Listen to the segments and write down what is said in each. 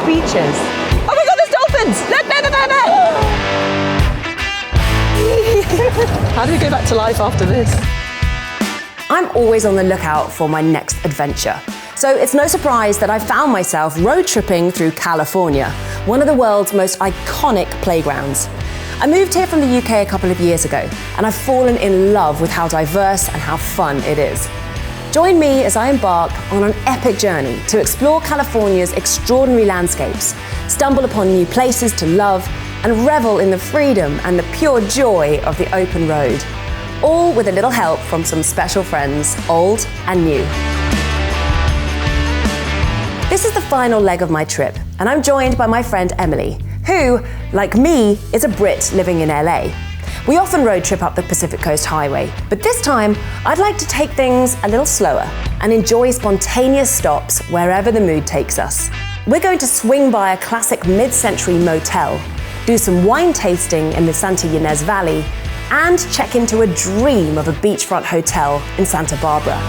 beaches. Oh my God, there's dolphins! Look, there! How do we go back to life after this? I'm always on the lookout for my next adventure. So it's no surprise that I found myself road tripping through California, one of the world's most iconic playgrounds. I moved here from the UK a couple of years ago, and I've fallen in love with how diverse and how fun it is. Join me as I embark on an epic journey to explore California's extraordinary landscapes, stumble upon new places to love, and revel in the freedom and the pure joy of the open road. All with a little help from some special friends, old and new. This is the final leg of my trip, and I'm joined by my friend Emily, who, like me, is a Brit living in LA. We often road trip up the Pacific Coast Highway, but this time I'd like to take things a little slower and enjoy spontaneous stops wherever the mood takes us. We're going to swing by a classic mid-century motel, do some wine tasting in the Santa Ynez Valley, and check into a dream of a beachfront hotel in Santa Barbara.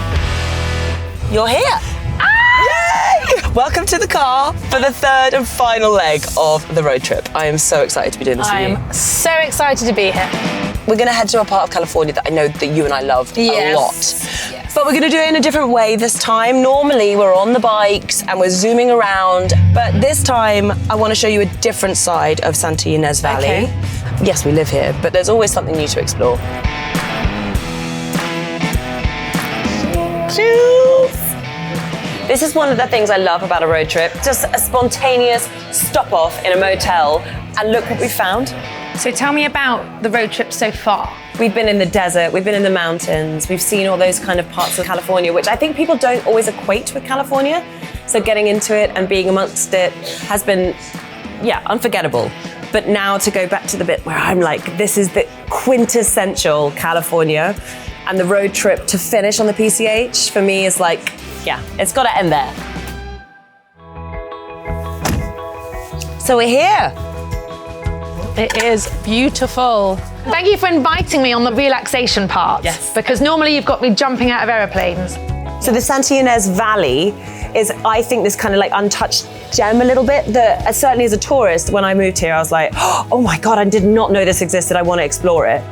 You're here! Yay! Welcome to the car for the third and final leg of the road trip. I am so excited to be doing this with you. I'm so excited to be here. We're going to head to a part of California that I know that you and I love a lot. Yes. But we're going to do it in a different way this time. Normally we're on the bikes and we're zooming around, but this time I want to show you a different side of Santa Ynez Valley. Okay. Yes, we live here, but there's always something new to explore. Cheers! This is one of the things I love about a road trip. Just a spontaneous stop off in a motel, and look what we found. So tell me about the road trip so far. We've been in the desert, we've been in the mountains, we've seen all those kind of parts of California, which I think people don't always equate with California. So getting into it and being amongst it has been, unforgettable. But now to go back to the bit where I'm like, this is the quintessential California, and the road trip to finish on the PCH for me is like, it's got to end there. So we're here. It is beautiful. Thank you for inviting me on the relaxation part. Yes. Because normally you've got me jumping out of aeroplanes. So the Santa Ynez Valley is, I think, this kind of like untouched gem a little bit that certainly as a tourist, when I moved here, I was like, oh my God, I did not know this existed. I want to explore it.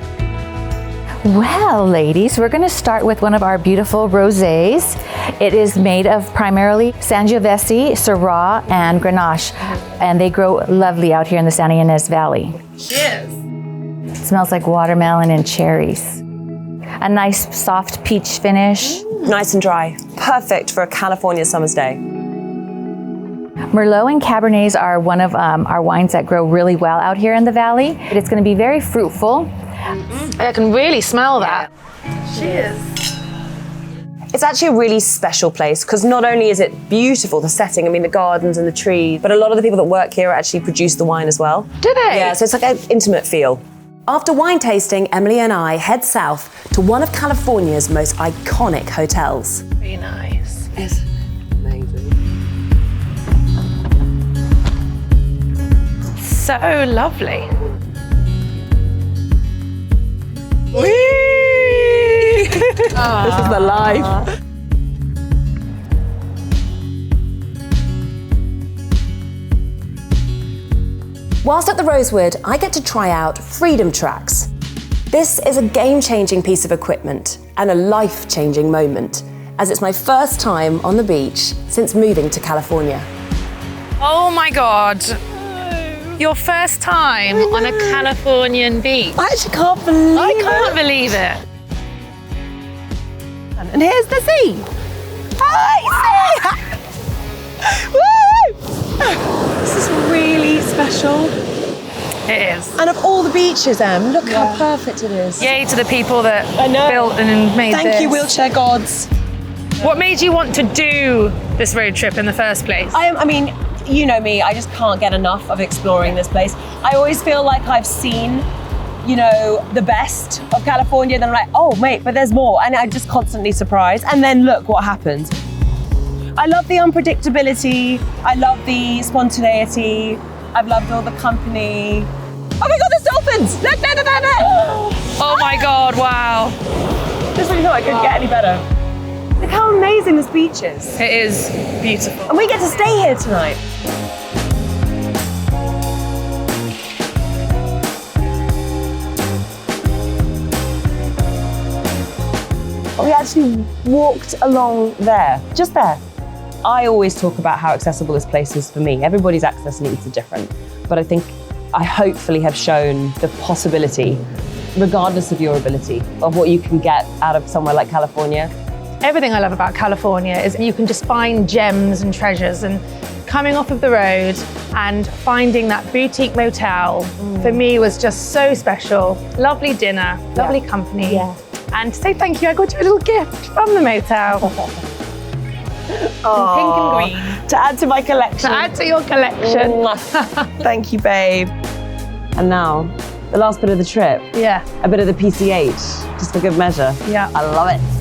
Well, ladies, we're going to start with one of our beautiful rosés. It is made of primarily Sangiovese, Syrah, and Grenache, and they grow lovely out here in the Santa Ynez Valley. Cheers. It smells like watermelon and cherries. A nice soft peach finish. Nice and dry. Perfect for a California summer's day. Merlot and Cabernets are one of our wines that grow really well out here in the valley. It's going to be very fruitful. I can really smell that. Cheers. It's actually a really special place because not only is it beautiful, the setting, I mean the gardens and the trees, but a lot of the people that work here actually produce the wine as well. Do they? Yeah, so it's like an intimate feel. After wine tasting, Emily and I head south to one of California's most iconic hotels. Very nice. It's amazing. So lovely. This is the life. Whilst at the Rosewood, I get to try out Freedom Tracks. This is a game-changing piece of equipment and a life-changing moment, as it's my first time on the beach since moving to California. Oh my God. Your first time on a Californian beach. I actually can't believe I can't believe it. And here's the sea. Hi, sea! Woo! This is really special. It is. And of all the beaches, Em, look how perfect it is. Yay to the people that I know. built and made this. Thank you, wheelchair gods. What made you want to do this road trip in the first place? I mean, you know me, I just can't get enough of exploring this place. I always feel like I've seen, you know, the best of California, then I'm like, oh mate, but there's more. And I'm just constantly surprised. And then look what happens. I love the unpredictability. I love the spontaneity. I've loved all the company. Oh my God, there's dolphins! Look, there! Oh my God, wow. Just really thought I couldn't get any better. Look how amazing this beach is. It is beautiful. And we get to stay here tonight. actually walked along there, just there. I always talk about how accessible this place is for me. Everybody's access needs are different, but I think I hopefully have shown the possibility, regardless of your ability, of what you can get out of somewhere like California. Everything I love about California is you can just find gems and treasures, and coming off of the road and finding that boutique motel for me was just so special. Lovely dinner, lovely company. Yeah. And to say thank you, I got you a little gift from the motel. Oh, Pink and green. to add to my collection. To add to your collection. Thank you, babe. And now, the last bit of the trip. Yeah. A bit of the PCH, just for good measure. Yeah. I love it.